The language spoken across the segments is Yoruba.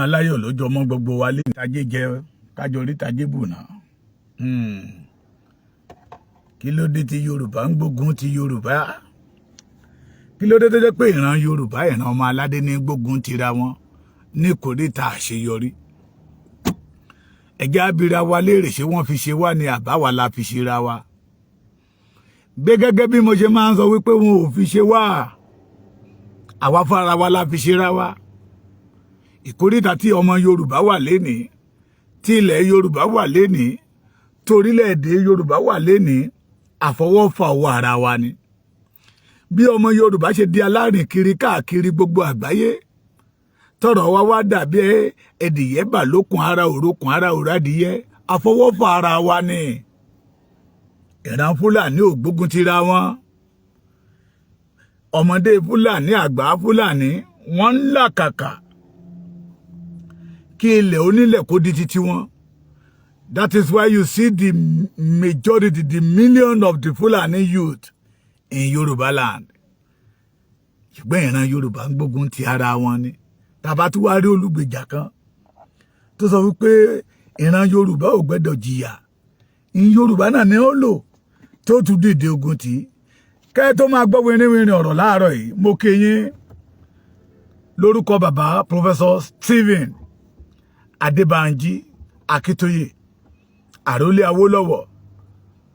aláyọ̀ lójọ́ mọ́ gbogbo wa lè tajé jẹ kájọ rí tajé bù náà. Kí ló dé tí Yorùbá ń gbógun ti Yorùbá? Kí ló dé tó jẹ́ pé ìran Yorùbá ìran ọmọ aládé ní gbógun tira wọn ní kòríta àṣeyọrí? Ẹjẹ́ abira wa léèrè ṣé wọ́n fi ṣe wá ní àbáwa la fi ṣera wa? Gbé gẹ́gẹ́ bí mo ṣe máa ń sọ wípé wọn ò fi ṣe wá, àwa fara wa la fi ṣera wa. Ìkóríta tí ọmọ Yorùbá wà lénìí, tí ilẹ̀ Yorùbá wà lénìí, torílẹ̀-èdè Yorùbá wà lénìí, àfọwọ́fà ọwọ́ ara wa ni. Bí ọmọ Yorùbá ṣe di alárìn kiri káàkiri gbogbo àgbáyé, tọrọ wa wá dàbí ẹdìyẹ bà lókun ara òrókun ara òrádìyẹ, àfọwọ́fà ara wa ni. Ìran Fúlàní ò gbógun tira wọn. Ọmọdé Fúlàní àgbà Fúlàní wọ́n ń làkàkà kí ilẹ̀ onílẹ̀ kó di titi wọn. That is why you see the majority, the million of the Fulani youth in Yoruba land. Ṣùgbọ́n ìran Yorùbá ń gbógun ti ara wọn ni. Tàbá tí wá rí olùgbèjà kan tó sọ wípé ìran Yorùbá ò gbẹ́dọ̀ jìyà. Ìran Yorùbá náà ni ó lò tó tún dìde ogun tì. Kẹ́ tó máa gbọ́ wìnrìnwìnrìn ọ̀rọ̀ láàárọ̀ yìí, mo kí yín lórúkọ bàbá Professor Tiyin Adébánjí Akíntóyè, àrólé Awólọ́wọ̀,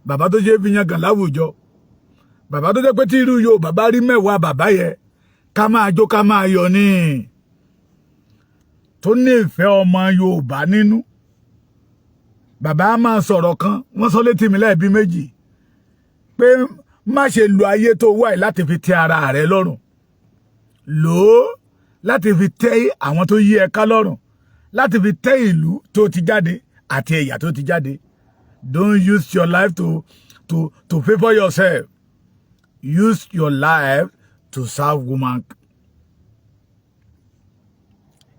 bàbá tó jẹ́ fi yangàn láwùjọ, bàbá tó jẹ́ pé tí irú yóò bàbá rí mẹ́wàá bàbá yẹ ká máa jó ká máa yọ̀ ní, tó ní ìfẹ́ ọmọ Yorùbá nínú. Bàbá máa sọ̀rọ̀ kan, wọ́n sọ létí mi lẹ́ẹ̀bí méjì pé má ṣe lo ayé tó wà láti fi tẹ́ ara rẹ lọ́rùn, lò ó láti fi tẹ́ àwọn tó yí ẹ ká lọ́rùn, láti fi tẹ́ ìlú tó ti jáde àti ẹ̀yà tó ti jáde. Don't use your life to favor yourself. Use your life to serve woman.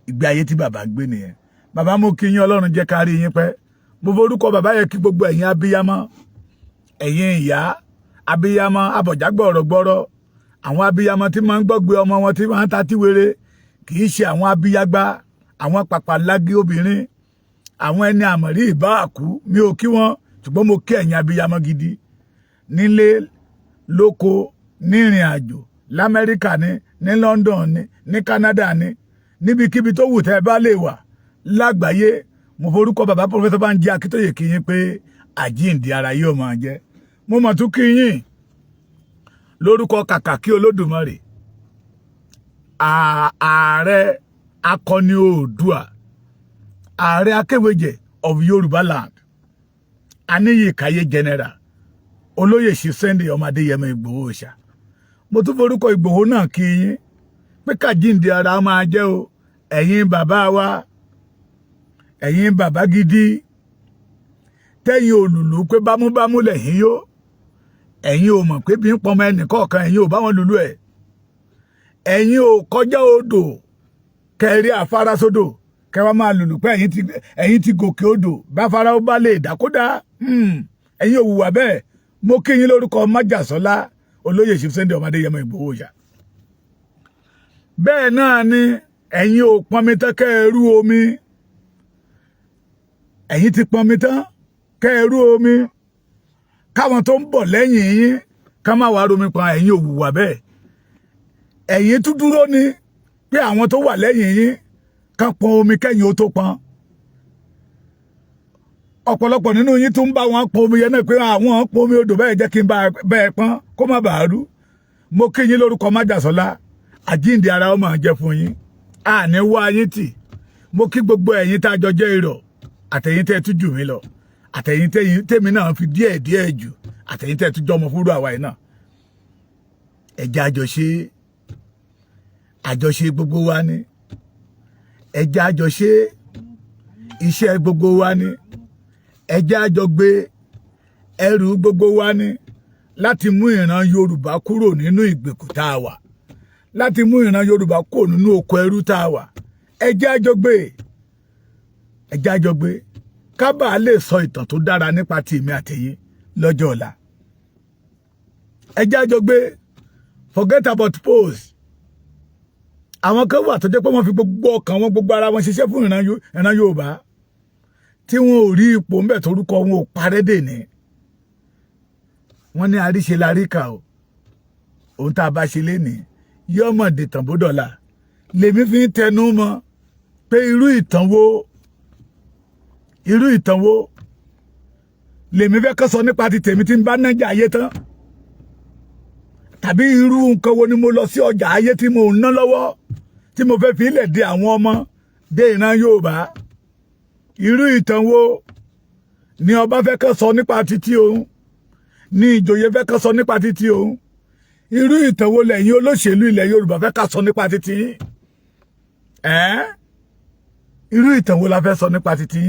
Ìgbé ayé tí bàbá gbé nìyẹn. Bàbá mo kí yín, Ọlọ́run jẹ́ ká rí yín pẹ́. Mo forúkọ bàbá yẹ kí gbogbo ẹ̀yin abiyamọ, ẹ̀yin ìyá abiyamọ abọ̀já gbọ̀rọ̀gbọ̀rọ̀, àwọn abiyamọ tí máa ń gbọ́gbé ọmọ wọn tí máa ń tatí wéré, kì í ṣe àwọn abiyagbá, àwọn pàpàlágé obìnrin, àwọn ẹni àmọ̀rí ìbá àkú. Mi ò kí wọn, ṣùgbọ́n mo kí ẹ̀yin abiyamọ gidi nílé lóko, ní ìrìn àjò, l'Amẹ́ríkà ni, ní London ni, ní Canada ni, níbikíbi tó wù tẹ́ bá lè wà lágbàáyé. Mo forúkọ bàbá Professor Banji Akíntóyè kí yín pé àjíǹde ara yóò máa jẹ́. Mo mọ̀ tún kí yín lórúkọ Kàkàkí Olódùmarè, ààrẹ akọni Oòduà, ààrẹ akéwèjẹ of Yoruba land, Aníyìkáyé general, olóyè Sunday ọmọ Adéyẹmọ Ìgbòho Òòṣà. Mo tún forúkọ Ìgbòho náà kí yín pé kàjíǹde ara máa jẹ́ o. Ẹ̀yin bàbá wa, ẹ̀yin bàbá gidi, tẹ́yin olùlù pé bámúbámú lẹ̀yìn yó. Ẹ̀yin ò mọ̀ pé bí ń pọmọ ẹnìkọ̀ọ̀kan, ẹ̀yin ò bá wọn lùlù ẹ̀. Ẹ̀yin ò kọjá odò kẹrí afárá sódò kẹwàá máa lùlù pé ẹ̀yin ti gòkè odò báfárá ó bá lè dákódá. Ẹ̀yin ò hùwà bẹ́ẹ̀. Mo kí yín lórúkọ Májàsọ́lá olóyè Sunday ọmọ Adéyẹmọ Ìgbòho Òòṣà. Bẹ́ẹ̀ náà ni ẹ̀yin ò pọnmi tán kẹ́ẹ̀rú omi. Ẹ̀yin ti pọnmi tán kẹ́ẹ̀rú omi, káwọn tó ń bọ̀ lẹ́yìn yín ká má wá romi pa. Ẹ̀yin ò hùwà bẹ́ẹ̀. Ẹ̀yin tún dúró ni pé àwọn tó wà lẹ́yìn yín ká pọn omi kẹ́yìn ó tó pọn. Ọ̀pọ̀lọpọ̀ nínú yín tún bá wọn pọn omi yẹn náà pé àwọn pọn omi odò bẹ́ẹ̀ jẹ́ kí n bá bẹ́ẹ̀ pọn kó má bàa rú. Mo kí yín lórúkọ Májàsọ́lá, àjíǹde ara ó máa jẹ́ fún yín, àní wá yín tì. Mo kí gbogbo ẹ̀yin tá a jọ jẹ́ irọ́, àtẹ̀yin tẹ́ tún jù mí lọ, àtẹ̀yin tèmi náà fi díẹ̀ jù, àtẹ̀yin tẹ́ tún jọmọ fúrú àwa yìí náà. Ẹjẹ́ àjọṣe gbogbo wa ni. Ẹjẹ́ àjọṣe iṣẹ́ gbogbo wa ni. Ẹjẹ́ àjọgbé ẹrù gbogbo wa ni, láti mú ìran Yorùbá kúrò nínú ìgbèkùn tá a wà, láti mú ìran Yorùbá kúrò nínú oko ẹrú tá a wà. Ẹjẹ́ àjọgbé ká bàa lè sọ ìtàn tó dára nípa tèmi àtẹ̀yin lọ́jọ́ ọ̀la. Ẹjẹ́ àjọgbé, forget about pose. àwọn kan wà tó jẹ́ pé wọ́n fi gbogbo ọkàn wọn gbogbo ara wọn ṣiṣẹ́ fún ìran Yorùbá tí wọn ò rí ipò ńbẹ̀ torúkọ wọn ò parẹ́ dè ní wọ́n ní àríṣe láríkà o ohun tá a bá ṣe lénìí yóò mọ̀ dìtàn bódọ̀la lèmi fi ń tẹnu mọ́ pé irú ìtàn wo lèmi fẹ́ kọ́ sọ nípa ti tèmi tí ń bá nájà ayé tán tàbí irú nǹkan wo ni mo lọ sí ọjà ayé tí mo ń ná lọ́wọ́ tí mo fẹ́ fi ilẹ̀ de àwọn ọmọ dé ìran Yorùbá irú ìtàn wo ni ọba fẹ́ kọ́ sọ nípa títí òun ni ìjòyè fẹ́ kọ́ sọ nípa títí òun irú ìtàn wo lẹ́yìn olóṣèlú ilẹ̀ Yorùbá fẹ́ ká sọ nípa títí irú ìtàn wo la fẹ́ sọ nípa títí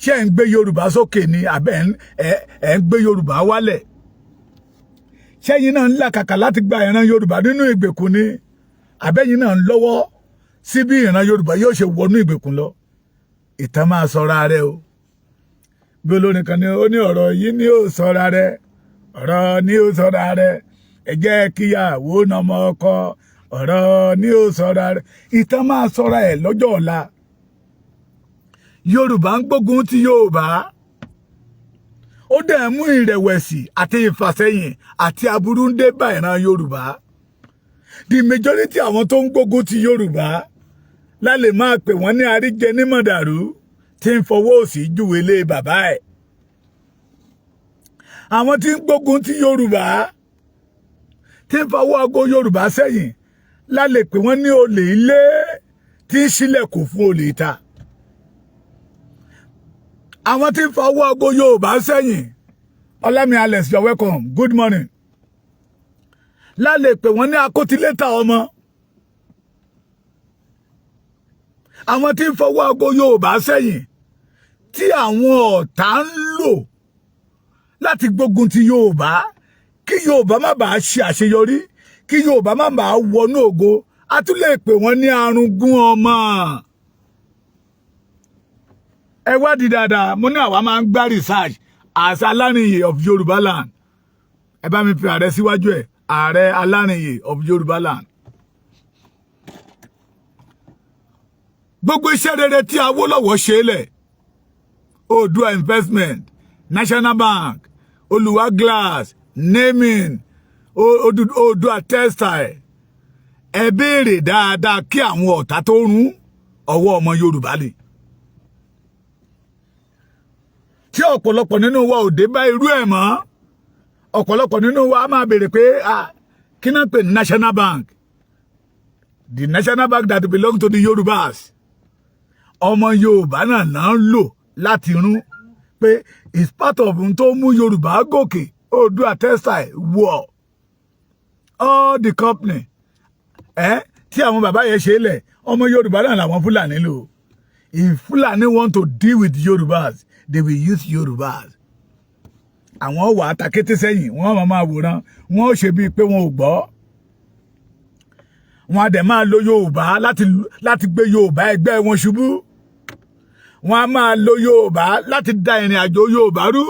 ṣé ẹ̀ ń gbé Yorùbá sókè ni àbẹ́ ẹ̀ ń gbé Yorùbá wálẹ̀ ṣẹ́yìn náà ń làkàkà láti gba ìran Yorùbá nínú ìgbèkùn ni àbẹ́yìn náà ń lọ́wọ́ sí bí ìran Yorùbá yóò ṣe wọnú ìgbèkùn lọ ìtàn máa sọra rẹ o bí olórin kan ní ó ní ọ̀rọ̀ yìí ni ó sọra rẹ ọ̀rọ̀ ni ó sọra rẹ ẹ jẹ́ kíyàwó nọmọ ọkọ ọ̀rọ̀ ni ó sọra rẹ ìtàn máa sọra ẹ̀ lọ́jọ́ ọ̀la Yorùbá ń gbógun ti Yorùbá ó dẹ̀ mú ìrẹ̀wẹ̀sì àti ìfàsẹ́yìn àti aburú ń dé bá ìran Yorùbá the majority àwọn tó ń gbógun ti Yorùbá lálẹ́ máa pè wọ́n ní àríjẹ ní mọ̀dàrú tí ń fọwọ́ òsì júwe lé bàbá ẹ̀ àwọn tí ń gbógun ti Yorùbá tí ń fọwọ́ ago Yorùbá sẹ́yìn lálẹ́ pè wọ́n ní olè ilé tí ń ṣílẹ̀kùn fún olè ìta àwọn tí ń fọwọ́ ago Yorùbá sẹ́yìn Ọlámi Alex you're welcome good morning lálẹ́ pè wọ́n ní akótilétà ọmọ àwọn tí ń fọwọ́ ago Yorùbá sẹ́yìn tí àwọn ọ̀tá ń lò láti gbógun ti Yorùbá kí Yorùbá má bàa ṣe àṣeyọrí kí Yorùbá má bàa wọnú ògo a tún lè pè wọ́n ní arúgún ọmọ ẹ wádìí dáadáa mo ní àwa máa ń gbá research as alárìnyè of Yoruba land ẹ bá mi fi ààrẹ síwájú ẹ ààrẹ alárìnyè of Yoruba land gbogbo iṣẹ́ rere tí Awólọ́wọ̀ ṣe lẹ̀ Oòduà investment National Bank Olùwà glass naming Oòduà textile ẹ béèrè dáadáa kí àwọn ọ̀tá tó rún ọwọ́ ọmọ Yorùbá lè tí ọ̀pọ̀lọpọ̀ nínú wa ò dé bá irú ẹ̀ mọ́ ọ̀pọ̀lọpọ̀ nínú wa máa béèrè pé kí náà pè National Bank the National Bank that belong to the Yorubas ọmọ Yorùbá náà ń lò láti rún pé it's part of n tó mú Yorùbá gòkè Oòduà textile wọ̀ all the company tí àwọn bàbá yẹn ṣe lẹ̀ ọmọ Yorùbá náà làwọn Fúlàní lò if Fulani want to deal with Yorubas they will use Yorubas àwọn wà takété sẹ́yìn wọ́n máa wòran wọ́n ó ṣe bíi pé wọn ò gbọ́ wọn á dẹ̀ máa lo Yorùbá láti gbé Yorùbá ẹgbẹ́ wọn ṣubú wọn á máa lo Yorùbá láti da ìrìn àjò Yorùbá rú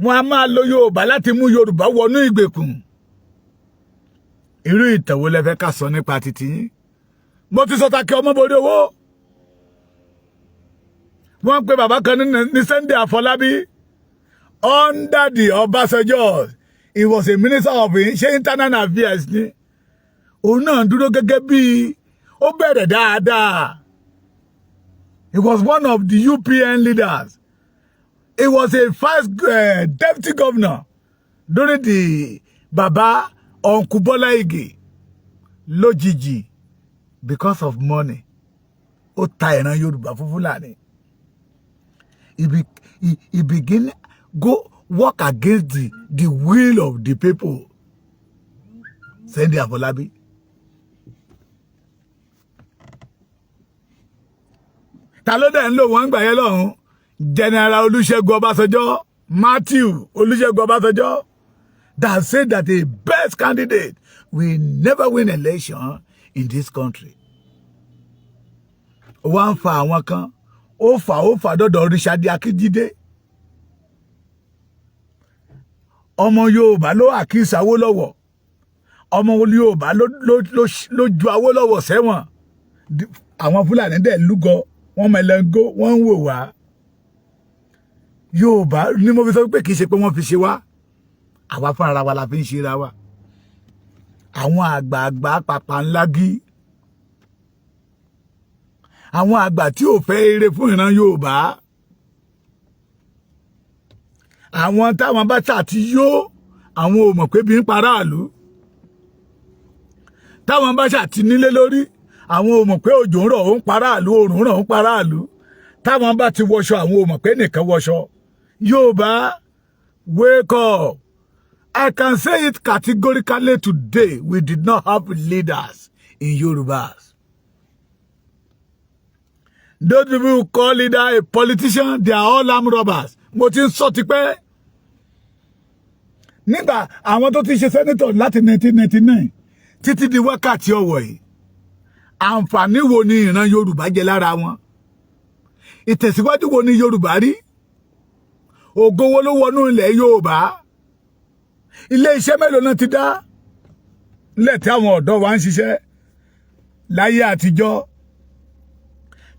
wọn á máa lo Yorùbá láti mú Yorùbá wọnú ìgbèkùn irú ìtàn wo lẹ fẹ́ ká sọ nípa títí mo ti sọ Take Ọmọbọdé owó wọ́n pe bàbá kan ní Sunday Afọlábí under the Ọbásanjọ́ he was a minister of internal affairs ni òun náà dúró gẹ́gẹ́ bí ó bẹ̀rẹ̀ dáadáa he was one of the UPN leaders he was a first deputy governor during the baba Uncle Bola Ige lójijì because of money ó ta ìran Yorùbá fún Fúlàní he begin go work against the will of the people Sunday Afọlábí ta ló dẹ̀ ń lò wọ́n gbà yẹn lọ́hùn General Olúṣẹ́gun Ọbásanjọ́ Matthew Olúṣẹ́gun Ọbásanjọ́ that said that the best candidate will never win election in this country wọ́n ń fa àwọn kan ó fà dọ́dọ̀ Richard Akíjídé ọmọ Yorùbá ló àkíyèsí Awólọ́wọ̀ ọmọ Yorùbá ló ju Awólọ́wọ̀ sẹ́wọ̀n àwọn Fúlàní dẹ̀ lúgọ wọ́n mẹlẹ́ngó wọ́n ń wò wá Yorùbá ni mo fi sọ pé kì í ṣe pé wọ́n fi ṣe wá àwa fún ara wa la fi ń ṣe ra wa àwọn àgbààgbà pàpà ńlá gí àwọn àgbà tí ò fẹ́ eré fún ìran Yorùbá àwọn táwọn bá ṣàti yó àwọn ò mọ̀ pé bí ń paráàlú táwọn bá ṣàti nílé lórí àwọn ò mọ̀ pé òjò ń rọ̀ ó ń paráàlú òòrùn rọ̀ ó ń paráàlú táwọn bá ti wọṣọ àwọn ò mọ̀ pé nìkan wọṣọ Yorùbá wake up. I can say it categorically today, we did not have leaders in Yorubas. Those people who call leader a politician, they are all armed robbers. Mo ti ń sọ tipẹ́. Nígbà àwọn tó ti ṣe senator láti 1999 títí di wákàtí ọwọ́ yìí. Àǹfààní wo ni ìran Yorùbá jẹ lára wọn? Ìtẹ̀síwájú wo ni Yorùbá rí? Ògo wo ló wọnú ilẹ̀ Yorùbá? Ilé iṣẹ́ mélòó náà ti dá? Lẹ́tí àwọn ọ̀dọ́ wa ń ṣiṣẹ́ láyé àtijọ́.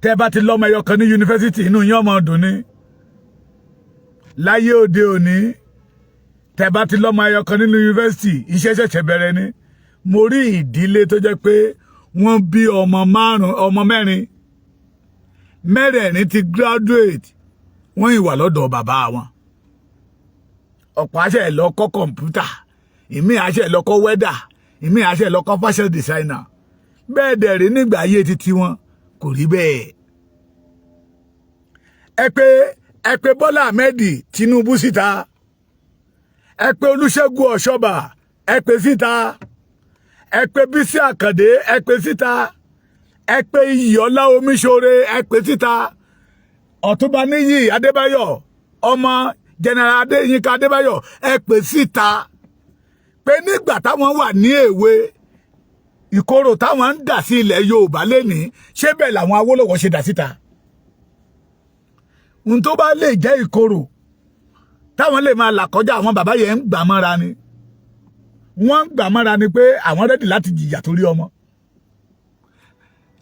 Tẹ́ bá ti lọ́mọ ẹyọ kan ní yunifásítì inú yín ọmọ dùn ni. Láyé òde òní tẹ́ bá ti lọ́mọ ẹyọ kan nínú yunifásítì iṣẹ́ ṣẹ̀ṣẹ̀ bẹ̀rẹ̀ ni. Mo rí ìdílé tó jẹ́ pé wọ́n bí ọmọ mẹ́rin. Mẹ́rẹ̀ẹ̀rin ti graduate. Wọ́n ìwà lọ́dọ̀ bàbá wọn. Ọ̀pọ̀ àṣẹ lọ kọ́ kọ̀ǹpútà, ìmí àṣẹ lọ kọ́ wẹ́dà, ìmí àṣẹ lọ kọ́ fashion designer. Bẹ́ẹ̀ dẹ̀ rí nígbà ayé títí wọn kò rí bẹ́ẹ̀. Ẹ pè Bọ́lá Ahmed Tinubu síta. Ẹ pè Olúṣẹ́gun Ọ̀ṣọ́bà, ẹ pè síta. Ẹ pè Bísí Àkàndé, ẹ pè síta. Ẹ pè Iyọ̀lá Omíṣore, ẹ pè síta. Ọ̀túnba Níyì Adébáyọ̀, ọmọ General Adéyínká Adébáyọ̀, ẹ pè síta. Pé nígbà táwọn wà ní èwe ìkorò táwọn ń dà sí ilẹ̀ Yorùbá lénìí ṣé bẹ́ẹ̀ làwọn Awólọ́wọ̀ ṣe dà síta. Ohun tó bá lè jẹ́ ìkorò táwọn lè máa là kọjá àwọn bàbá yẹn ń gbà mọ́ra ni. Wọ́n ń gbà mọ́ra ni pé àwọn rẹ́dì láti jìyà torí ọmọ.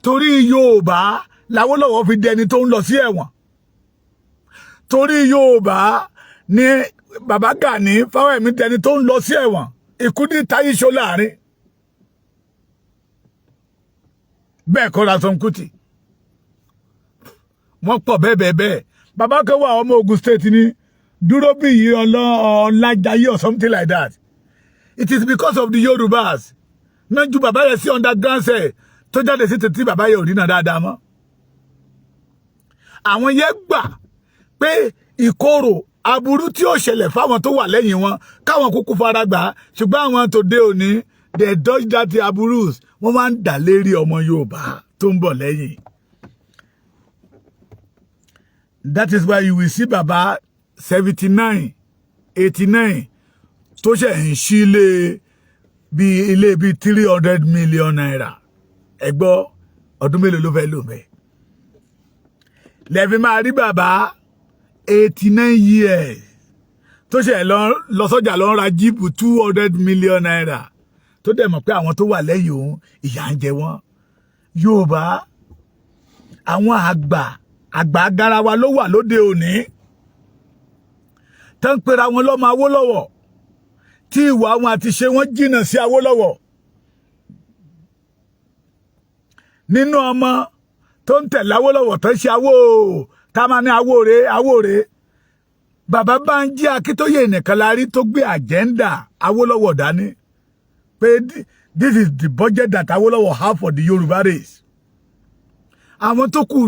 Torí Yorùbá l'Awólọ́wọ̀ fi dẹni tó ń lọ sí ẹ̀wọ̀n. Torí Yorùbá ni bàbá Gani Fáwẹ́mi dẹni tó ń lọ sí ẹ̀wọ̀n. Ikú ní táyé ṣó láàrin. Bẹ́ẹ̀ kọ́ Ransome Kuti. Wọ́n pọ̀ bẹ́ẹ̀. Bàbá kan wà ọmọ Ogun State ni dúró bí yìí Ọlájayé or something like that. It is because of the Yorubas. Náà ju bàbá yẹn sí underground cell tó jáde sí tètè bàbá yẹn ò rí náà dáadáa mọ́. Àwọn yẹn gbà pé ìkorò aburú tí ó ṣẹlẹ̀ fáwọn tó wà lẹ́yìn wọn káwọn kúkú fara gbà ṣùgbọ́n àwọn tòde òní they dodge that aburus wọ́n máa ń dà lérí ọmọ Yorùbá tó ń bọ̀ lẹ́yìn. That is why you will see baba 79, 89 tó ṣe ń ṣí ilé bí 300 million naira. Ẹ gbọ́ ọdún mélòó ló fẹ́ lò mẹ́. Lẹ́fi máa rí bàbá 89 years tó ṣe lọ sọ́jà lọ ra jíìpù 200 million naira tó dẹ̀ mọ̀ pé àwọn tó wà lẹ́yìn òun ìyà ń jẹ wọ́n. Yorùbá àwọn àgbà agarawa ló wà lóde òní tó ń pera wọn lọ́mọ Awólọ́wọ̀ tí ìwà wọn àti ṣe wọn jìnnà sí Awólọ́wọ̀. Nínú ọmọ tó ń tẹ̀lé Awólọ́wọ̀ tó ń ṣe tá a máa ní awóore bàbá Bánjí Akíntóyè nìkan la rí tó gbé àjẹ́ndà Awólọ́wọ̀ dání pé this is the budget that Awólọ́wọ̀ have for the Yoruba race. Àwọn tó kù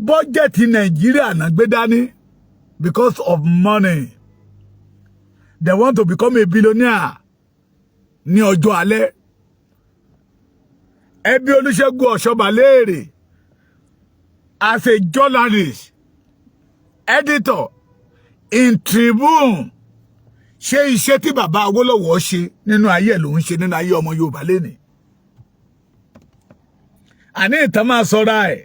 bọ́jẹ̀tì Nàìjíríà náà gbé dání because of money. They want to become a billionaire ní ọjọ́ alẹ́. Ẹbí Olúṣẹ́gun Ọ̀ṣọ́bà léèrè as a journalist, editor in Tribune ṣé iṣẹ́ tí bàbá Awólọ́wọ̀ ṣe nínú ayé ẹ̀ ló ń ṣe nínú ayé ọmọ Yorùbá lénìí. Àní ìtàn máa sọ́ra ẹ̀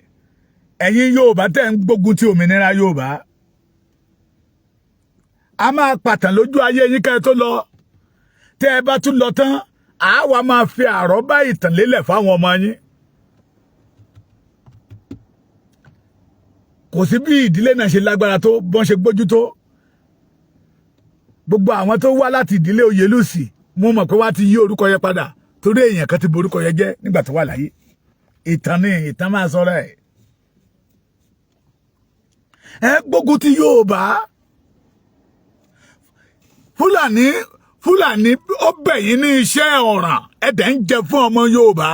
ẹ̀yin Yorùbá tẹ́ ń gbógun ti òmìnira Yorùbá. A máa pàtàn lójú ayé yín kẹ́ tó lọ. Tẹ́ ẹ bá tún lọ tán àwa máa fi àrọ́bá ìtàn lélẹ̀ fáwọn ọmọ yín. Kò sí bí ìdílé náà ṣe lágbára tó bọ́n ṣe gbójú tó. Gbogbo àwọn tó wá láti ìdílé Oyèlúsì mo mọ̀ pé wá ti yí orúkọ yẹn padà torí èèyàn kan ti borúkọ yẹn jẹ́ nígbà tó wà láyé. Ìtàn ni ìtàn máa sọ̀rọ̀ ẹ̀. Ẹ gbógun ti Yorùbá. Fúlàní ó bẹ̀ yín ní iṣẹ́ ọ̀ràn ẹ̀dẹ̀ ń jẹ fún ọmọ Yorùbá.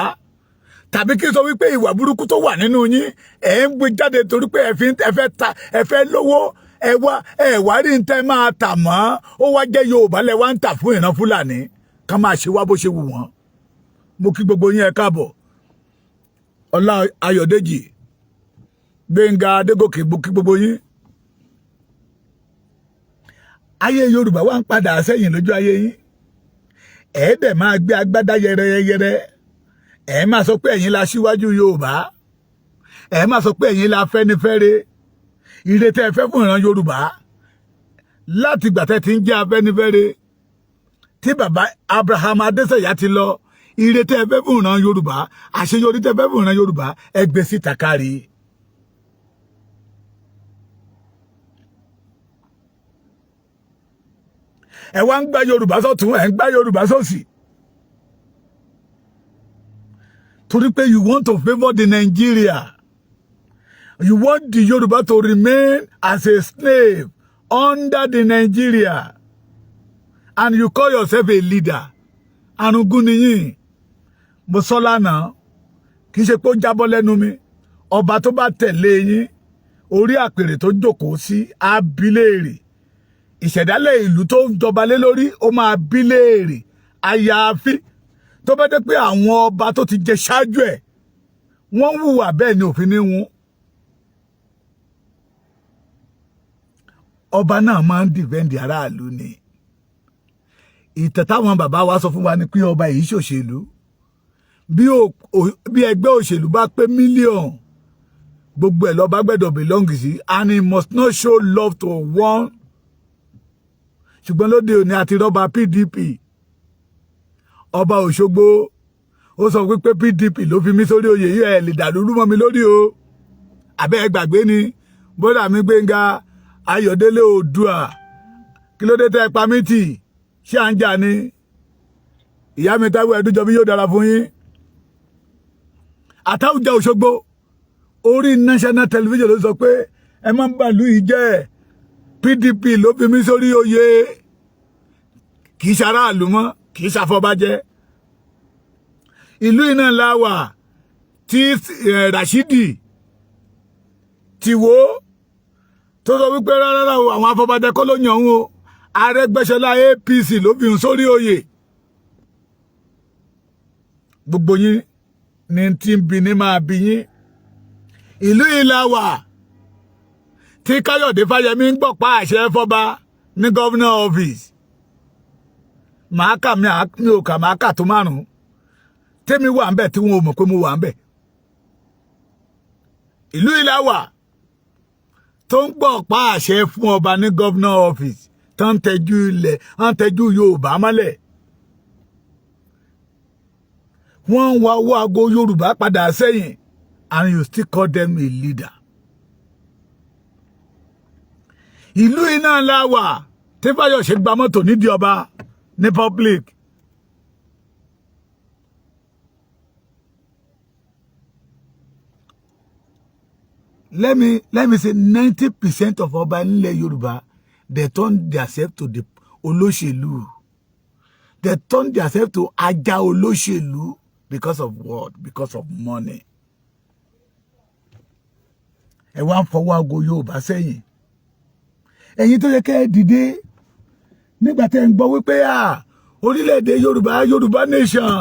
Tàbí kí n sọ wípé ìwà burúkú tó wà nínú yín ẹ̀ ń gbé jáde torí pé ẹ fẹ́ lówó ẹ wá rí ń tẹ́ máa tà mọ́ ó wá jẹ́ Yorùbá lẹ wá ń tà fún ìran Fúlàní ká máa ṣe wá bó ṣe wù wọ́n. Mo kí gbogbo yín ẹ káàbọ̀. Ọlá Ayọ̀dèjì Gbénga Adégòkè mo kí gbogbo yín. Ayé Yorùbá wá ń padà sẹ́yìn lójú ayé yín. Ẹ dẹ̀ máa gbé agbádá yẹrẹyẹrẹ. Ẹ máa sọ pé ẹ̀yin la síwájú Yorùbá. Ẹ máa sọ pé ẹ̀yin la Afẹ́nifẹ́re. Ire tẹ́ ẹ fẹ́ fún ìran Yorùbá. Láti ìgbà tẹ́ ti ń jẹ́ Afẹ́nifẹ́re. Tí bàbá Abraham Adésẹ̀yà ti lọ. Ire tẹ́ ẹ fẹ́ fún ìran Yorùbá. Àṣeyọrí tẹ́ ẹ fẹ́ fún ìran Yorùbá. Ẹ gbé síta kárí. Ẹ wá ń gbá Yorùbá sọ́tún, ẹ ń gbá Yorùbá sósì. Torí pé you want to favor the Nigeria. You want the Yoruba to remain as a slave under the Nigeria. And you call yourself a leader. Arúgún ni yín. Mo sọ lánàá, kì í ṣe pé ó jábọ́ lẹ́nu mi. Ọba tó bá tẹ̀lé yín, orí àpèrè tó jókòó sí abiléèrè. Ìṣẹ̀dálẹ̀ ìlú tó jọba lé lórí ó máa bí léèrè. Àyàfi tó bá dé pé àwọn ọba tó ti jẹ ṣáájú ẹ̀ wọ́n hùwà bẹ́ẹ̀ ni òfin ní wọn. Ọba náà máa ń dìfẹ́ǹdì aráàlú ni. Ìtàn táwọn bàbá wa sọ fún wa ni pé ọba yìí ṣòṣèlú. Bí ẹgbẹ́ òṣèlú bá pé mílíọ̀nù gbogbo ẹ̀ lọ́ba gbẹ́dọ̀ belong sí and he must not show love to one. Ṣùgbọ́n lóde òní àti rọ́bà PDP. Ọba Òṣogbo ó sọ wípé PDP ló fi mí sórí oyè yìí ẹ̀ lè dàlúrú mọ́ mi lórí o. Àbẹ́ ẹ gbàgbé ni bọ́dà mi Gbénga Ayọ̀délé Oòduà kí ló dé tẹ́ pa mí tì ṣé à ń jà ni. Ìyá mi Táíwò Ẹ̀dújọbí yóò dára fún yín. Àtàwùjá Òṣogbo orí national television ló sọ pé ẹ má ń bàlú yìí jẹ́ PDP ló fi mí sórí oyè kì í ṣaráàlú mọ́ kì í ṣàfọbàjẹ́. Ìlú iná láwà tí Rashidi ti wó tó sọ wípé rárá àwọn afọbàjẹ́ kọ́ ló yàn òun o. Arẹ́gbẹ́ṣọlá APC ló fi hùn sórí oyè. Gbogbo yín ní tí ń bi ní máa bi yín. Ìlú ìlàwà tí Káyọ̀dé Fáyẹmí ń gbọ̀pá àṣẹ fọ́ba ní governor office. Màá kà mi ò kà máa kà tó márùn-ún. Tèmi wà ń bẹ̀ tí wọn ò mọ̀ pé mo wà ń bẹ̀. Ìlú ìlàwà tó ń gbọ̀pá àṣẹ fún ọba ní governor office tó ń tẹ́jú ilẹ̀ ń tẹ́jú Yorùbá mọ́lẹ̀. Wọ́n ń wá owó aago Yorùbá padà sẹ́yìn and you still call them a leader. Ìlú iná ńlá wà tí Fáyọ̀ṣe gba mọ́tò nídìí ọba ní public. Let me say 90% of ọba nílẹ̀ Yorùbá they turn themselves to the olóṣèlú. They turn themselves to ajá olóṣèlú because of what? Because of money. Ẹ wá ń fọwọ́ aago Yorùbá sẹ́yìn. Ẹ̀yin tó yẹ kẹ́ ẹ dìde nígbà tẹ́ ń gbọ́ wípé orílẹ̀-èdè Yorùbá nation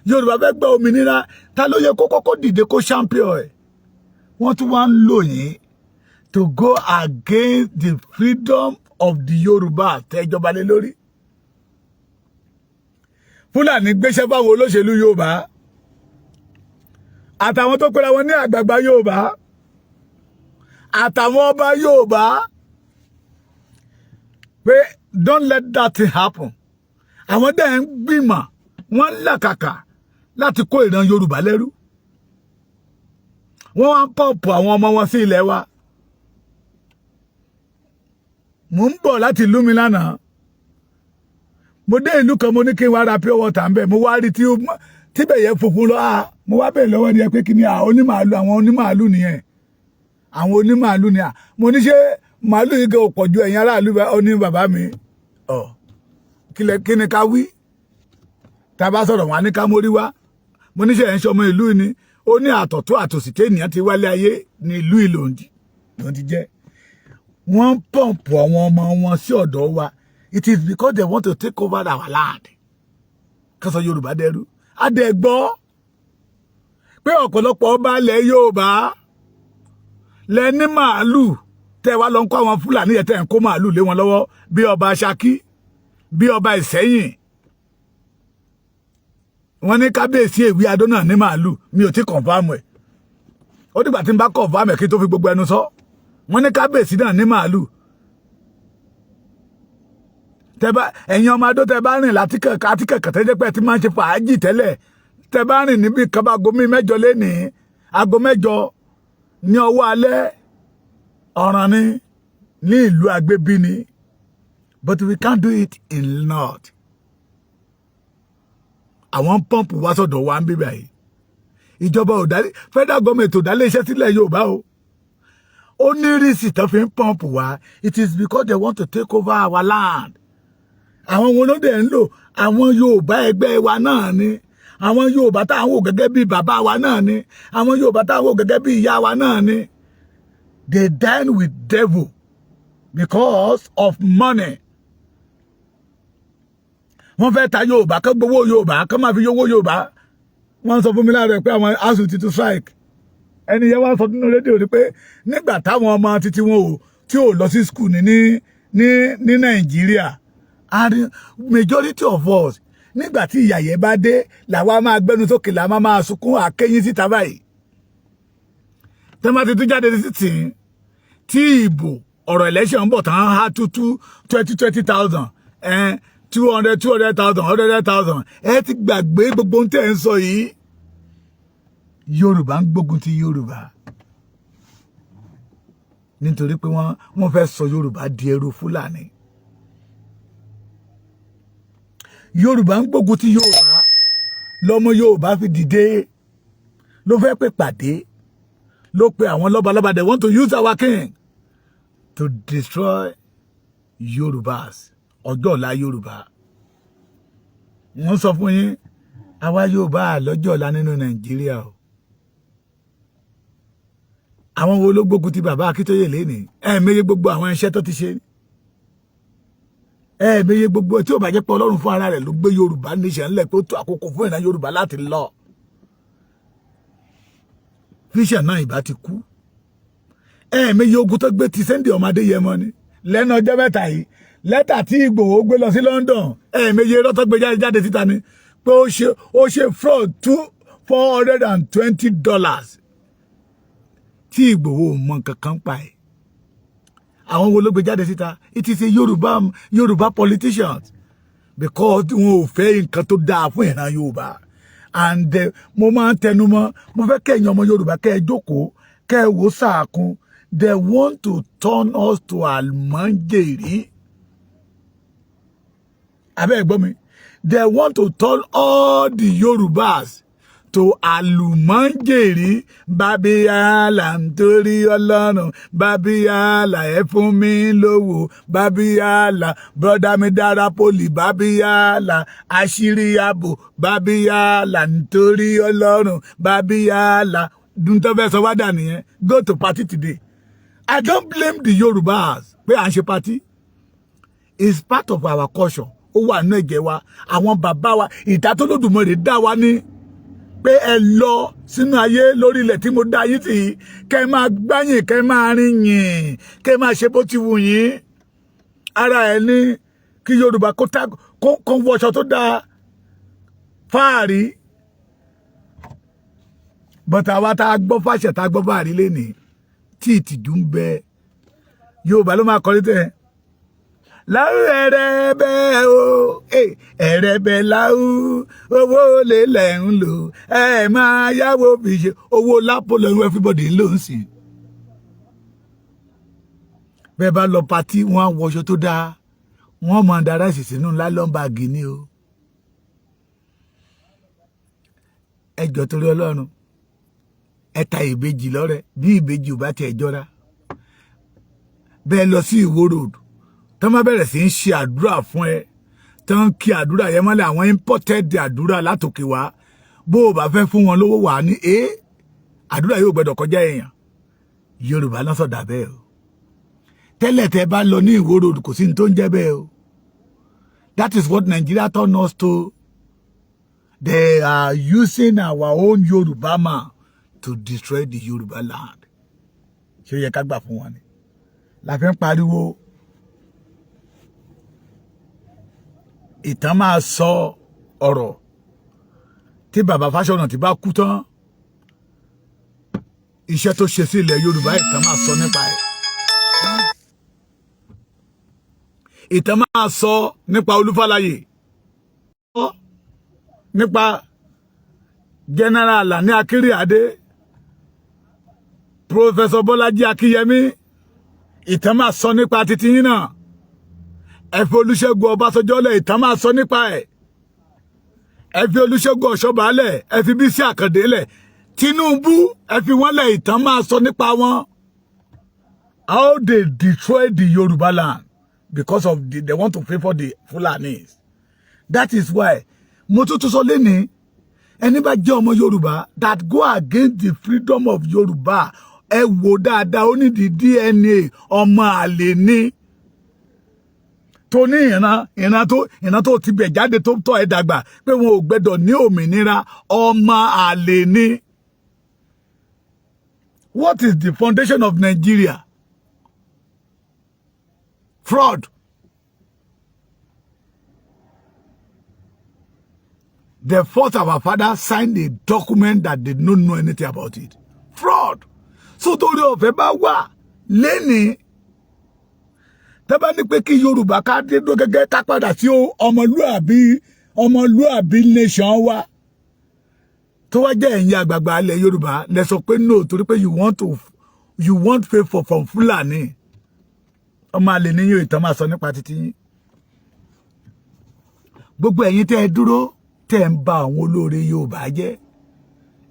Yorùbá fẹ́ gba òmìnira ta ló yẹ kó kọ́kọ́ dìde kó champion ẹ̀. Wọ́n tún wá ń lò yín to go against the freedom of the Yorùbá tẹ́jọba lé lórí. Fúlàní gbéṣẹ́ fáwọn olóṣèlú Yorùbá àtàwọn tó pera wọn ní àgbààgbà Yorùbá àtàwọn ọba Yorùbá pé don't let that thing happen. Àwọn dẹ̀ ń gbìmọ̀ wọ́n làkàkà láti kó ìran Yorùbá lẹ́rú wọ́n wá pọ̀pù àwọn ọmọ wọn sí ilẹ̀ wa mo ń bọ̀ láti ìlú mi lánàá mo dé ìlú kan mo ní kí n wá ra pure water ń bẹ̀ mo wá rí tí bẹ̀yẹ funfun lọ mo wá bẹ̀rẹ̀ lọ́wọ́ ni ẹ pé kí ni onímàálù àwọn onímàálù nìyẹn àwọn onímàálù ni mo ní ṣe màálù yìí gan pọ̀ ju ẹ̀yin aráàlú oní bàbá mi kí ni ká wí tá a bá sọ̀rọ̀ wọn ní ká mórí wá mo ní ṣe ẹ̀ ń ṣọmọ ìlú ni ó ní àtọ̀tọ̀ àtòsí tí ènìyàn ti wálé ayé ní ìlú ìlòǹdì ló ti jẹ́ wọ́n pọ̀mpù àwọn ọmọ wọn sí ọ̀dọ̀ wa it is because they want to take over our land kán sọ Yorùbá dẹrú adẹ́gbọ́ pé ọ̀pọ̀lọpọ̀ ọba ilẹ̀ Yorùbá lẹ́ni màálù tẹ́ wá lọ ń kó àwọn Fúlàní yẹn tẹ́ ń kó màálù lé wọn lọ́wọ́ bí ọba Ṣakí bí ọba Ìṣẹ́yìn wọ́n ní kábíyèsí Èwí Adó náà ní màálù mi ò tí kọ̀nfàmù ẹ̀ ó dìgbà tí n bá kọ̀nfàmù ẹ̀ kí tó fi gbogbo ẹnu sọ wọ́n ní kábíyèsí náà ní màálù ẹ̀yin ọmọ Adó tẹ́ bá rìn látìkẹ̀kẹ̀ tẹ́jẹ́ pé ti máa ń ṣe fàájì tẹ́lẹ̀ tẹ́ bá rìn níbi kaba aago mẹ́jọ lénìí aago mẹ́jọ ní ọwọ́ alẹ́ ọ̀ràn ni ní ìlú agbébí ni but we can't do it in north àwọn pọ́ǹpù wá sọ̀dọ̀ wa ń bíbà yìí ìjọba ò dálé federal government ò dálé iṣẹ́ sílẹ̀ Yorùbá o ó ní rísì tó fi ń pọ́ǹpù wá it is because they want to take over our land àwọn wo ló dẹ̀ ń lò àwọn Yorùbá ẹgbẹ́ wa náà ni àwọn Yorùbá táwọn wò gẹ́gẹ́ bí bàbá wa náà ni àwọn Yorùbá táwọn wò gẹ́gẹ́ bí ìyá wa náà ni they dine with devil because of money wọ́n fẹ́ ta Yorùbá kán gbowó Yorùbá kán máa fi yówó Yorùbá wọ́n sọ fún mi láàárọ̀ pé àwọn asuu ti tún strike ẹni yẹn wá sọ nínú rédíò ni pé nígbà táwọn ọmọ títí wọn tí ò lọ sí school ní Nàìjíríà and majority of us nígbà tí ìyà yẹn bá dé làwa máa gbẹnu sókè làwa máa sunkún àkẹ́yìn síta báyìí tẹ́lẹ̀ ti tún jáde sí tí ìbò ọ̀rọ̀ election ń bọ̀ tán á tútú 20,000 200,000 100,000 ẹ ti gbàgbé gbogbo ohun tẹ́ ń sọ yìí Yorùbá ń gbógun ti Yorùbá nítorí pé wọ́n fẹ́ sọ Yorùbá di ẹrú Fúlàní Yorùbá ń gbógun ti Yorùbá lọ́mọ Yorùbá fi dìde ló fẹ́ pè pàdé ló pe àwọn lọ́balọ́ba they want to use our king to destroy Yorùbás ọjọ́ ọ̀la Yorùbá wọ́n sọ fún yín àwa Yorùbá lọ́jọ́ ọ̀la nínú Nàìjíríà o àwọn wo ló gbógun ti bàbá Akíntóyè lénìí ẹ̀ẹ̀mẹ́yẹ gbogbo àwọn iṣẹ́ tó ti ṣe ẹ̀ẹ̀mẹ́yẹ gbogbo tí ò bá jẹ́ pé Ọlọ́run fún ara rẹ̀ ló gbé Yorùbá nation ńlẹ̀ pé ó tó àkókò fún ìran Yorùbá láti lọ fíṣẹ̀ náà ìbá ti kú ẹ̀ẹ̀mẹ́yẹ ogun tó gbé ti Sunday ọmọ Adéyẹmọ ni lẹ́nu ọjọ́ mẹ́ta yìí lẹ́tà tí Ìgbòho gbé lọ sí London ẹ̀ẹ̀mẹ́yẹ rọ́tọ́ gbé jáde síta ni pé ó ṣe fraud $420 tí Ìgbòho mọ kankan pa ẹ̀ àwọn wo ló gbé jáde síta it is a Yorùbá politicians because wọn ò fẹ́ nǹkan tó dáa fún ìran Yorùbá and mo máa ń tẹnu mọ́ mo fẹ́ kẹ́yìn ọmọ Yorùbá kẹ́ ẹ jókòó kẹ́ ẹ wò sàkún they want to turn us to àlùmọ́jèrè abẹ́ ẹ̀ gbọ́ mi they want to turn all the Yorùbás to àlùmọ́jèrè Babiyala nítorí Ọlọ́run Babiyala ẹ fún mi lówó Babiyala brọ́dá mi dára poli Babiyala àṣírí ààbò Babiyala nítorí Ọlọ́run Babiyala dùntọ́ fẹ́ sọ wá dà nìyẹn go to party today I don't blame the Yorùbás pé à ń ṣe party it's part of our culture ó wà nínú ẹ̀jẹ̀ wa àwọn bàbá wa ìdá tó lódùmarè dá wa ní pé ẹ lọ sínú ayé lórí ilẹ̀ tí mo dá yín tì kẹ́ máa gbáyìn kẹ́ máa rìn yìn kẹ́ máa ṣe bó ti wù yín ara ẹ̀ ní kí Yorùbá kó wọṣọ tó dáa fáàrí bọ́tà wa tá a gbọ́ fàṣẹ tá a gbọ́ fáàrí lénìí tí ìtìjú ń bẹ Yorùbá ló máa kọrí tẹ̀ láwù ẹ̀rẹ̀bẹ̀ o ẹ̀rẹ̀bẹ̀ láwù owó lè lẹ̀ ń lò máa yáwó fi ṣe owó lápò lẹ́nu everybody ń lò ń sìn. Bẹ́ẹ̀ bá lọ patí wọn á wọṣọ tó dáa wọn máa dára sì sínú nylon bag ni o. Ẹ jọ̀ọ́ torí Ọlọ́run ẹ ta ìbejì lọ́rẹ bí ìbejì ò bá tiẹ̀ jọra. Bẹ́ẹ̀ lọ sí Ìwó road tó máa bẹ̀rẹ̀ sí ń ṣe àdúrà fún ẹ tó ń kí àdúrà yẹn mọ́lẹ̀ àwọn imported àdúrà látòkè wá bó o bá fẹ́ fún wọn lówó wà ní àdúrà yóò gbọdọ̀ kọjá èèyàn. Yorùbá náà sọ̀dà bẹ́ẹ̀ o. Tẹ́lẹ̀ tẹ́ bá lọ ní Ìwó road kò sí ní tó ń jẹ́ bẹ́ẹ̀ o. That is what Nigeria turned us to. They are using our own Yoruba man to destroy the Yoruba land. Ṣé ó yẹ ká gbà fún wọn ni? La fi ń pariwo. Ìtàn máa sọ ọ̀rọ̀ tí bàbá Fáṣọ̀nà tí bá kú tán. Iṣẹ́ tó ṣe sí ilẹ̀ Yorùbá ìtàn máa sọ nípa ẹ̀. Ìtàn máa sọ nípa Olúfáláyè. Nípa General Lani Akínríadé, Professor Bọ́lájí Akínyẹmí, ìtàn máa sọ nípa Tiyin náà. Ẹ fi Olúṣẹ́gun Ọbásanjọ́ lẹ̀, ìtàn máa sọ nípa ẹ̀. Ẹ fi Olúṣẹ́gun Ọ̀ṣọ́bà lẹ̀, ẹ fi Bísí Àkàndé lẹ̀. Tinubu, ẹ fi wọ́n lẹ̀, ìtàn máa sọ nípa wọn. How they destroyed the Yoruba land because of they want to favor the Fulanis. That is why mo tún sọ lẹ́ni ẹni bá jẹ́ ọmọ Yorùbá that go against the freedom of Yorùbá ẹ wò dáadáa ó ní di DNA ọmọ àlè ní tó ní ìran tó ti bẹ̀ jáde tó tọ́ ẹ dàgbà pé wọn ò gbẹ́dọ̀ ní òmìnira ọmọ àlè ní. What is the foundation of Nigeria? Fraud. The fourth of our father signed a document that did not know anything about it. Fraud. So torí ọ̀fẹ́ bá wà lẹ́ni tẹ́bá ní pé kí Yorùbá ká dé dó gẹ́gẹ́ ká padà sí ọmọlúàbí nation wa tó wá jẹ́ ẹ̀yin àgbààgbà ilẹ̀ Yorùbá lẹ sọ pé no torí pé you want favor from Fulani. Ọmọ àlè ní yóò ìtàn máa sọ nípa títí yín. Gbogbo ẹ̀yin tẹ́ ẹ dúró tẹ́ ń ba àwọn olóore Yorùbá jẹ́.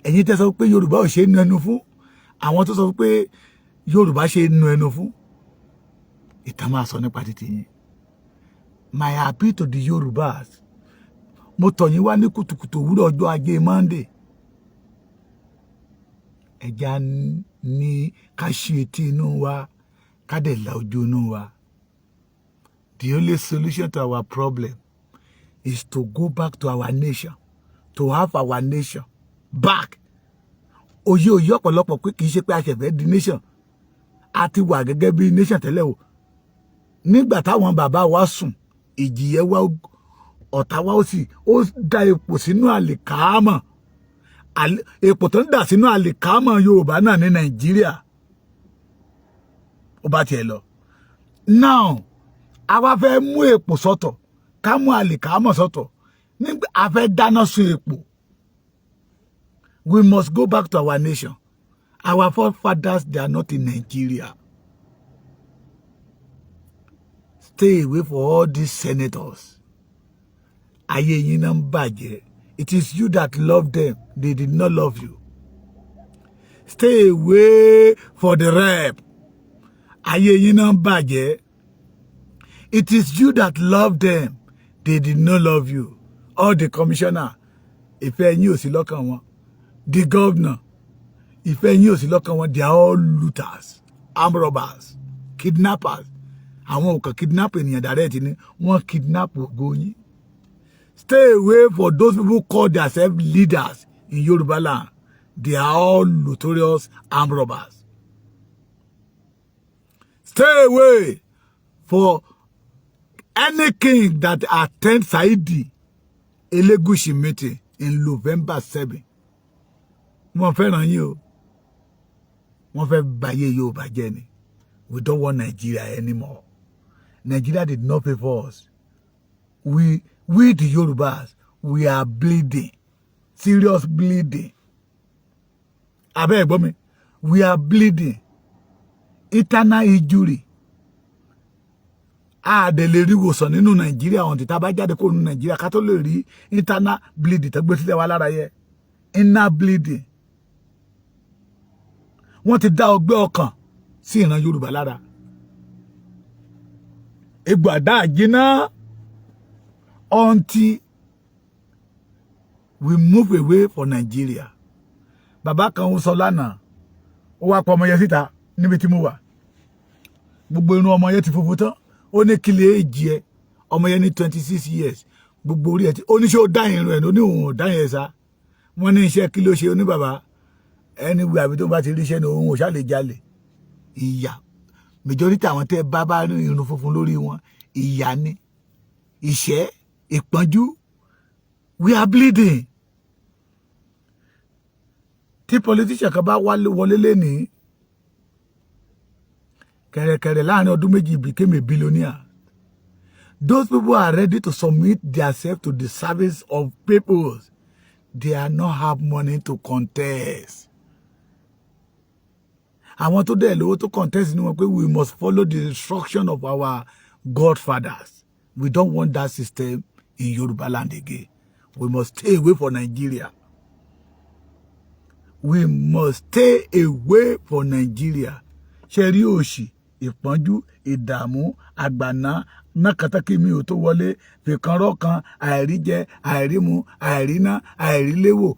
Ẹ̀yin tẹ́ sọ pé Yorùbá ò ṣe nu ẹnu fún. Àwọn tó sọ pé Yorùbá ṣe nu ẹnu fún. Ìtàn máa sọ nípa títí yín. My appeal to the Yorùbás. Mo tọ̀ yín wá ní kùtùkùtù òwúrọ̀ ọjọ́ Ajé Monday. Ẹja ní ká ṣe etí inú wa, ká dẹ̀ la ojú inú wa. The only solution to our problem is to go back to our nation, to have our nation back. Òye ọ̀pọ̀lọpọ̀ pé kì í ṣe pé a ṣẹ̀fẹ̀ di nation. A ti wà gẹ́gẹ́ bí nation tẹ́lẹ̀ o. Nígbà táwọn bàbá wa sùn, ìjìyẹ wa ọ̀tá wa ó da epo sínú àlìkámọ̀. Epo tó ń dà sínú àlìkámọ̀ Yorùbá náà ní Nàìjíríà. Ó bá tiẹ̀ lọ. Now, a wá fẹ́ mú epo sọ́tọ̀. Ká mú àlìkámọ̀ sọ́tọ̀. Nígbà a fẹ́ dáná sun epo. We must go back to our nation. Our forefathers, they are not in Nigeria. Stay away from all these senators. Ayé yín náà ń bàjẹ́. It is you that love them. They did not love you. Stay away for the rep. Ayé yín náà ń bàjẹ́. It is you that love them. They did not love you. All the commissioner, ìfẹ́ yín ò sí lọ́kàn wọn. The governor, ìfẹ́ yín ò sí lọ́kàn wọn. They are all looters, armed robbers, kidnappers. Àwọn ò kàn kidnap ènìyàn direct ni, wọ́n kidnap ògo yín. Stay away for those people who call themselves leaders in Yoruba land. They are all notorious armed robbers. Stay away for any king that attend Saidi Elegushi meeting in November 7. Wọ́n fẹ́ràn yín o. Wọ́n fẹ́ báyé Yorùbá jẹ́ ni. We don't want Nigeria anymore. Nigeria did not pay for us. We the Yorubas, we are bleeding. Serious bleeding. We are bleeding. Eternal injury. De lè rí ìwòsàn nínú Nàìjíríà on tá bá jáde kó nínú Nàìjíríà ká tó lè rí internal bleeding tó gbé sílẹ̀ wá lára yẹ. Inner bleeding. Wọ́n ti dá ọgbẹ́ ọkàn sí ìran Yorùbá lára. Egbò àdá àjínà until we move away from Nigeria. Bàbá kan ó sọ lánàá, ó wá pa ọmọ yẹn síta níbi tí mo wà. Gbogbo inú ọmọ yẹn ti funfun tán. Ó ní kí lè èjì ẹ, ọmọ yẹn ní 26 years. Gbogbo orí ẹ ti, ó ní ṣé ó dá irun ẹ̀, ó ní òun ò dá yẹn sá. Wọ́n ní iṣẹ́ kí ló ṣe, ó ní bàbá. Anyway, àbí tó bá ti ríṣẹ́ ní òun ò ṣá lè jalè. Ìyà. Majority àwọn tẹ́ bá ní irun funfun lórí wọn, ìyà ni. Ìṣẹ́, ìpọ́njú. We are bleeding. Tí politician kan bá wọlé lẹ́ni kẹ̀rẹ̀kẹ̀rẹ̀ láàrin ọdún méjì became a billionaire. Those people are ready to submit themselves to the service of people. They are not have money to contest. Àwọn tó dẹ̀ lówó tó contest ni wọ́n pé we must follow the instruction of our godfathers. We don't want that system in Yoruba land again. We must stay away from Nigeria. We must stay away from Nigeria. Ṣẹ̀rí òṣì, ìpọ́njú, ìdààmú, àgbàná, nákàtàkì mi ò tó wọlé, fìkanrọ́ kan, àìríjẹ, àìrímu, àìríná, àìríléwò.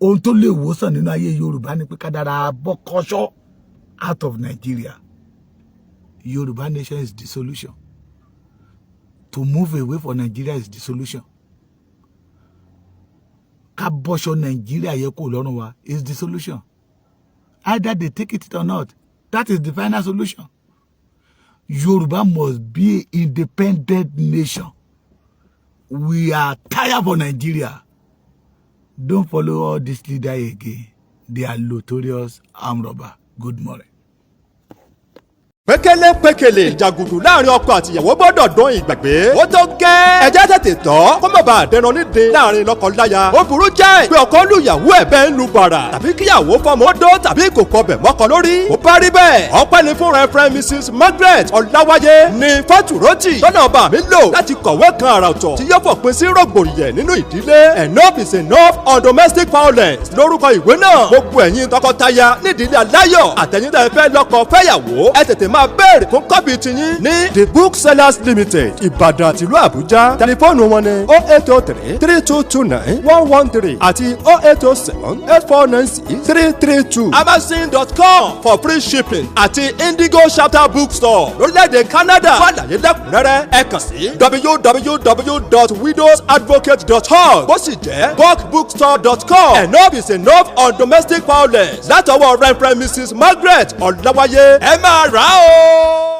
Ohun tó lè wòsàn nínú ayé Yorùbá ni pé ká dára bọ́ kọ́ṣọ́ out of Nigeria. Yoruba nation is the solution. To move away from Nigeria is the solution. Ká bọ́ṣọ́ Nigeria yẹ kó lọ́rùn wa is the solution. Either they take it or not. That is the final solution. Yoruba must be an independent nation. We are tired of Nigeria. Don't follow all these leaders again. They are notorious armed robbers. Good morning. Pékélé ìjàgùdù láàrin ọkọ àtìyàwó gbọ́dọ̀ dún ìgbàgbé. Ó tó gẹ́. Ẹjẹ́ tètè tọ́ kó má bàa dẹran nídìí láàrin lọ́kọ-láya. Ó burú jáì pé ọkọ lùyàwó ẹ̀ bẹ́ẹ̀ ń lu bàrà. Tàbí kíyàwó fọmọ ó dó tàbí kò kọbẹ̀ mọ́kọ lórí. Ó bá rí bẹ́ẹ̀. Ọpẹ́ ni fún Reverend Mrs. Margaret Ọláwáyé ní Fátúrótì. Tọ́nà ọba mi lò láti kọ̀wé kan àrà ọ̀tọ̀ tí yóò fòpin sí rògbòdìyàn nínú ìdílé. Enough is enough on domestic violence. Lórúkọ ìwé náà, gbogbo ẹ̀yin tọkọtaya nídìílé aláyọ̀ àtẹ̀yin tẹ́ fẹ́ lọ́kọ fẹ́yàwó ẹ tètè máa bẹ̀rẹ̀ fún kọ́pì tiyín ní The Booksellers Limited Ìbàdàn tìlú Àbújá. Tẹlifóònù wọn ni 08033229113 àti 08078496332. Amazon.com for free shipping àti Indigo Chapter Bookstore lórílẹ̀‐èdè Canada. Fún àlàyé lẹ́kùnrẹ́rẹ́ ẹ kàn sí www.widowsadvocate.org bó sì jẹ́ bulkbookstore.com. Enough is enough on domestic violence látọwọ́ Reverend Mrs. Margaret Ọláwáyé. Ẹ máa rà á o.